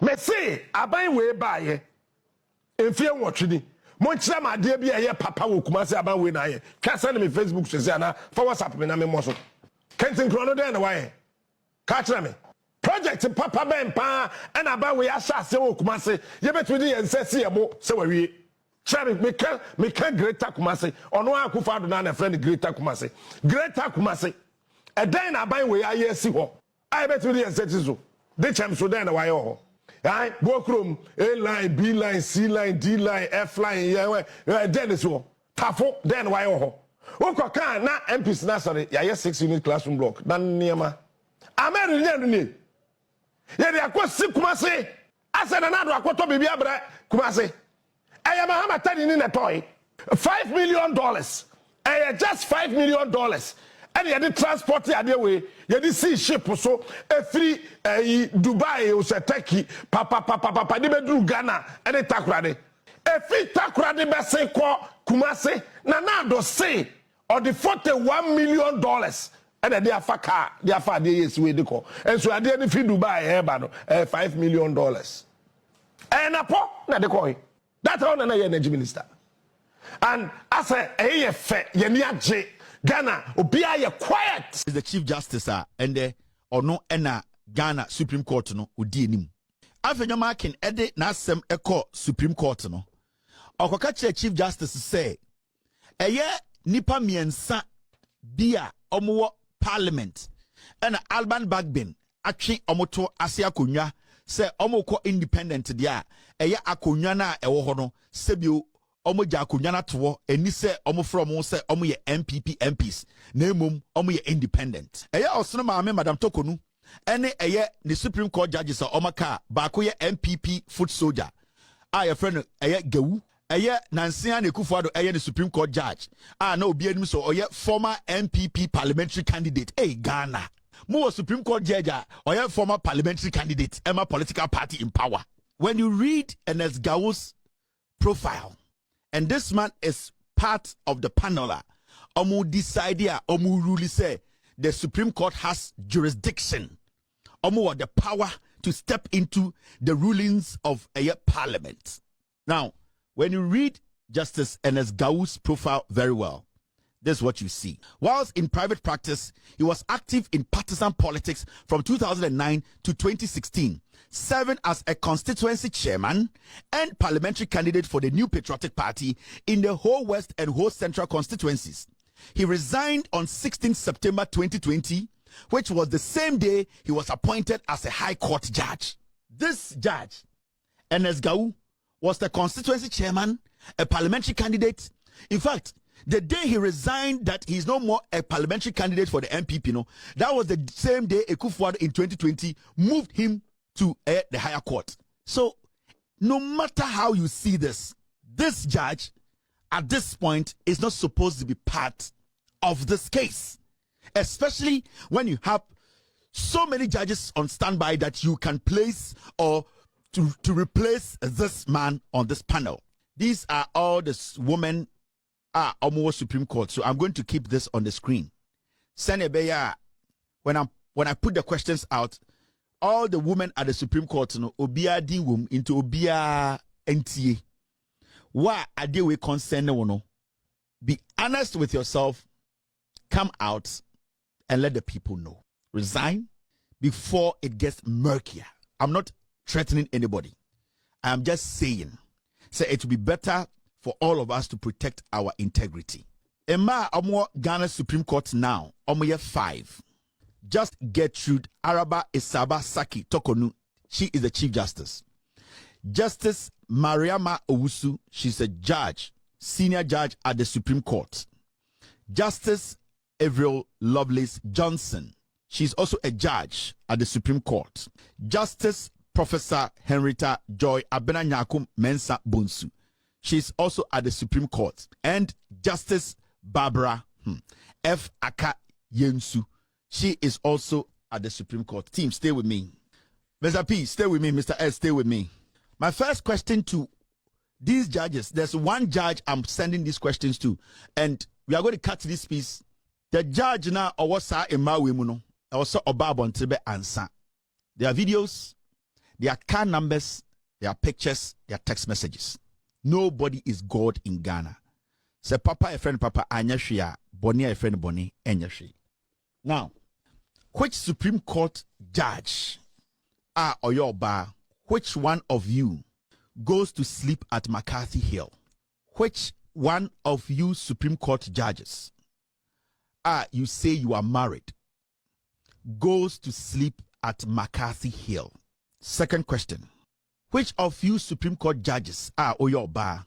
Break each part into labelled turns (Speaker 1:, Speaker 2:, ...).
Speaker 1: Me say aban we baye. Enfie nwotwe monchira ma de bia ye papa wo Kumasi aban we na ye. Ka send me Facebook say na for WhatsApp me na me mo so. Kentin krono den na waye. Ka kira me. Project papa ben pa and aban we asha se wo Kumasi. Ye betu di ensese ye mo se wawie. Kira me can Greater Kumasi. Ono Akufo Addo na friend Greater Kumasi. Greater Kumasi. E den na aban we aye si ho. Ai betu di ensese so. De chem so den na waye ho. Right? Bokrom, A line, B line, C line, D line, F line, yeah, then is all. Tafo, then why oh. Oko kan na MPs na sorry, ya 6-unit classroom block. Dan niema. Amen ni. Ye de akosi Kumasi. Asa na do akoto bibi abra Kumasi. Aya Mahama tani ni na toy. $5 million. Aya just $5 million. And you had transport the way, you had see ship so a free Dubai or Turkey, papa, they do Ghana and a takrade. A free takrade bese ko Kumasi, Nanado say, or the $41 million. And then they are faka, they are far days way they call. And so I didn't feel Dubai, $5 million. And a pop, not the coin. That's all an energy minister. And I say, hey, Yeniaje. Ghana, Obia, you're quiet.
Speaker 2: Is the Chief Justice, and the or no, ena Ghana Supreme Court, no, Udinim. After your marking, Eddie Nasem Echo Supreme Court, no. Or Chief Justice say, a year nipa miensa bia omo Parliament, and Alban Bagbin, actually omoto Asia Kunya, say omoko independent dia, a year akunyana ewohono, sebio. Omo ja akunyana to eni se omo from se omo ye MPP MPs na emom omo ye independent eye osono maame Madam Tokonu ene eye the Supreme Court judges omo ka ba ko ye MPP foot soldier a your friend eye gawu eye Nansia na Akufo-Addo eye the Supreme Court judge na obi anim so oye former MPP parliamentary candidate Ghana mo Supreme Court judge oye former parliamentary candidate Emma political party in power. When you read Ernest Gawu's profile, and this man is part of the panel. Omu decide here, Omu rule say the Supreme Court has jurisdiction. Omu had the power to step into the rulings of a parliament. Now, when you read Justice Ernest Gawu's profile very well, this is what you see. Whilst in private practice, he was active in partisan politics from 2009 to 2016, serving as a constituency chairman and parliamentary candidate for the New Patriotic Party in the whole West and whole Central constituencies. He resigned on 16 September 2020, which was the same day he was appointed as a High Court judge. This judge, Ernest Gawu, was the constituency chairman, a parliamentary candidate. In fact, the day he resigned that he's no more a parliamentary candidate for the MPP, no, that was the same day Akufo-Addo in 2020 moved him to the higher court. So, no matter how you see this judge at this point is not supposed to be part of this case, especially when you have so many judges on standby that you can place or to replace this man on this panel. These are all the women almost Supreme Court. So I'm going to keep this on the screen. Senebeya, when I put the questions out, all the women at the Supreme Court, no, obia dinwum into obia NTA. Why are they we concerned? No, be honest with yourself. Come out and let the people know. Resign before it gets murkier. I'm not threatening anybody. I'm just saying, it will be better for all of us to protect our integrity. Emma Omo Ghana Supreme Court now, Omo 5. Just Gertrude Araba Isaba Saki Tokonu, she is the Chief Justice. Justice Mariama Owusu, she's a judge, senior judge at the Supreme Court. Justice Avril Lovelace Johnson, she's also a judge at the Supreme Court. Justice Professor Henrietta Joy Abena-Nyakum Mensah Bonsu, she's also at the Supreme Court. And Justice Barbara F. Aka Yensu, she is also at the Supreme Court. Team, stay with me. Mr. P, stay with me. Mr. S, stay with me. My first question to these judges, there's one judge I'm sending these questions to, and we are going to cut this piece. The judge now, or what's in Mawimuno, also Obabon Tribe answer. There are videos, their car numbers, their pictures, their text messages. Nobody is God in Ghana. Say papa a friend papa anyashia, boni a friend boni enyashi. Now, which Supreme Court judge or your bar, which one of you goes to sleep at McCarthy Hill? Which one of you Supreme Court judges you say you are married goes to sleep at McCarthy Hill? Second question. Which of you Supreme Court judges or your bar,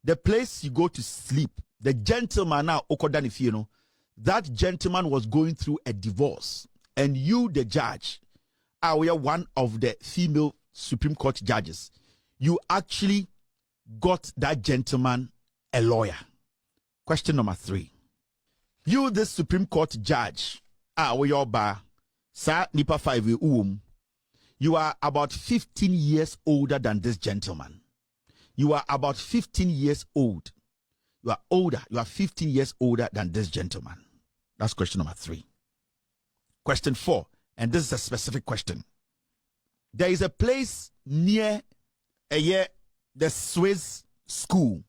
Speaker 2: the place you go to sleep, the gentleman now Okodanifino, that gentleman was going through a divorce, and you, the judge, are one of the female Supreme Court judges. You actually got that gentleman a lawyer. Question number 3. You, the Supreme Court judge, your bar, sa nipa 5 you are about 15 years older than this gentleman. You are about 15 years old. You are older. You are 15 years older than this gentleman. That's question number 3. Question 4, and this is a specific question. There is a place near the Swiss school,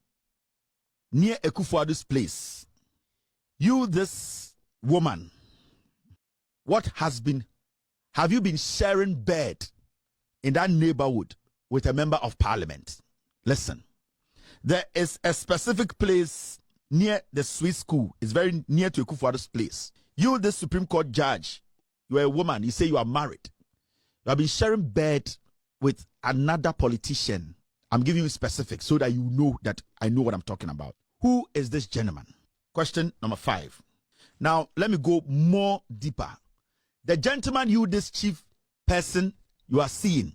Speaker 2: near Ekufuadu's place. You, this woman, have you been sharing bed in that neighborhood with a member of parliament? Listen, there is a specific place near the Swiss school. It's very near to Ekufuadu's place. You, the Supreme Court judge, you are a woman. You say you are married. You have been sharing bed with another politician. I'm giving you specifics so that you know that I know what I'm talking about. Who is this gentleman? Question number 5. Now, let me go more deeper. The gentleman you, this chief person, you are seeing.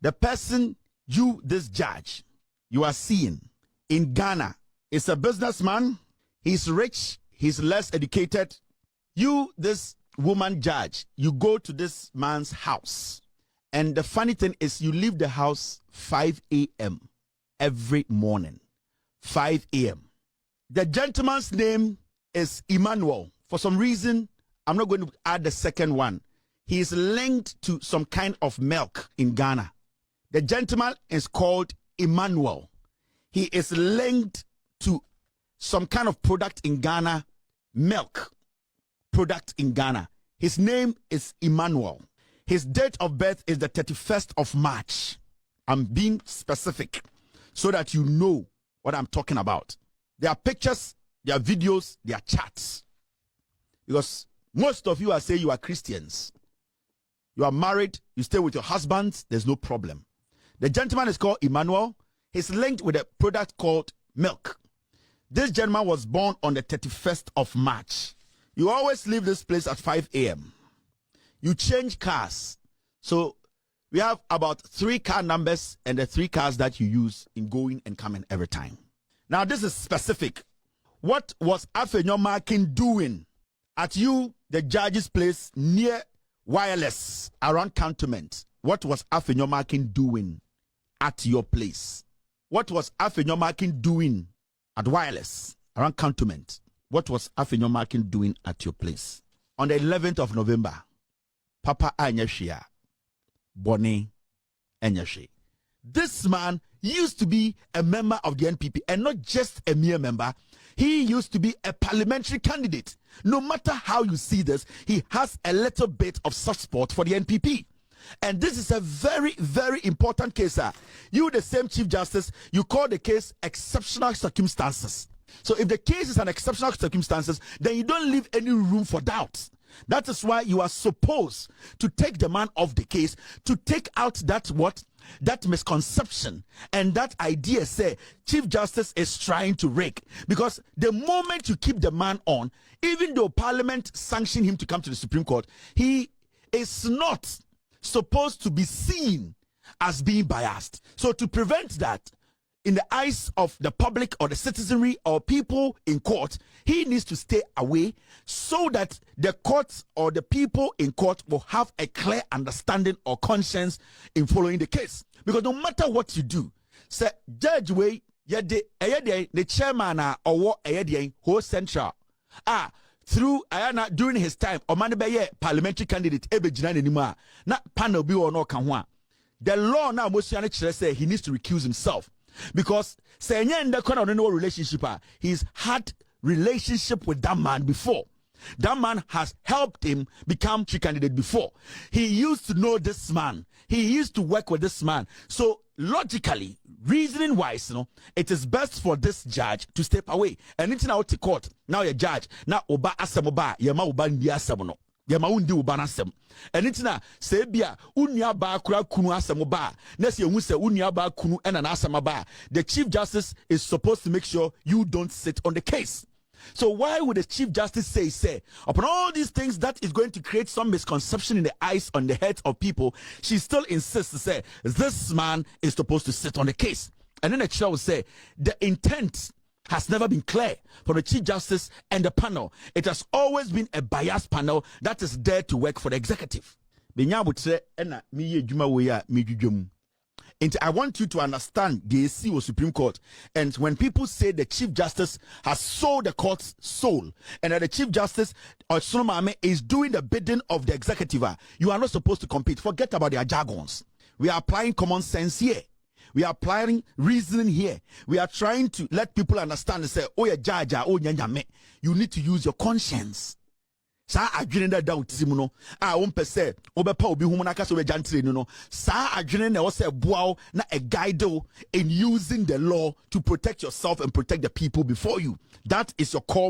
Speaker 2: The person you, this judge, you are seeing in Ghana is a businessman. He's rich. He's less educated. You, this woman judge, you go to this man's house. And the funny thing is you leave the house 5 a.m. every morning. 5 a.m. The gentleman's name is Emmanuel. For some reason, I'm not going to add the second one. He is linked to some kind of milk in Ghana. The gentleman is called Emmanuel. He is linked to some kind of product in Ghana, milk product in Ghana. His name is Emmanuel. His date of birth is the 31st of March. I'm being specific so that you know what I'm talking about. There are pictures, there are videos, there are chats. Because most of you are saying you are Christians. You are married, you stay with your husband, there's no problem. The gentleman is called Emmanuel. He's linked with a product called milk. This gentleman was born on the 31st of March. You always leave this place at 5 a.m. You change cars. So we have about 3 car numbers and the 3 cars that you use in going and coming every time. Now this is specific. What was Afenyomakin doing at you, the judge's place near Wireless around Cantonment? What was Afenyomakin doing at your place? What was Afenyomakin doing at Wireless around Cantonment? What was Afenyomakin doing at your place? On the 11th of November, Papa Anyashia, Boni Enyashi. This man used to be a member of the NPP, and not just a mere member. He used to be a parliamentary candidate. No matter how you see this, he has a little bit of soft spot for the NPP. And this is a very, very important case, sir. You, the same Chief Justice, you call the case exceptional circumstances. So if the case is an exceptional circumstances, then you don't leave any room for doubt. That is why you are supposed to take the man off the case, to take out that misconception and that idea say Chief Justice is trying to rake. Because the moment you keep the man on, even though Parliament sanctioned him to come to the Supreme Court, he is not supposed to be seen as being biased. So to prevent that in the eyes of the public or the citizenry or people in court, he needs to stay away so that the courts or the people in court will have a clear understanding or conscience in following the case. Because no matter what you do, say Judge Way, the chairman or whole central through Ayana during his time, or man be parliamentary candidate ebe jina anymore. Na panel be or no kanwa. the law now Mosiane Chere say he needs to recuse himself. Because say in the corner no relationship, he's had relationship with that man before. That man has helped him become chief candidate before. He used to know this man. He used to work with this man. So logically, reasoning wise, it is best for this judge to step away. And it's now to court. Now you're judge. Now oba asamoba yema oba ndi asamono. Yema undi oba nasem. And it's na sebia unya ba kura kunu asamoba. Nesi yemuse unya ba kunu ena na asamaba. The Chief Justice is supposed to make sure you don't sit on the case. So why would the Chief Justice say, upon all these things that is going to create some misconception in the eyes, on the heads of people, she still insists to say, this man is supposed to sit on the case. And then the chair will say, the intent has never been clear for the Chief Justice and the panel. It has always been a biased panel that is there to work for the executive. And I want you to understand the AC or Supreme Court. And when people say the Chief Justice has sold the court's soul, and that the Chief Justice or Solomon is doing the bidding of the executive, you are not supposed to compete. Forget about their jargons. We are applying common sense here. We are applying reasoning here. We are trying to let people understand and say, oh, yeah, jaja, oh, nyame. You need to use your conscience. Sa adwene da utimu no a wompe se obepa obi hu na kasa obejantre no sa adwene na wo se boa na a guide in using the law to protect yourself and protect the people before you. That is your core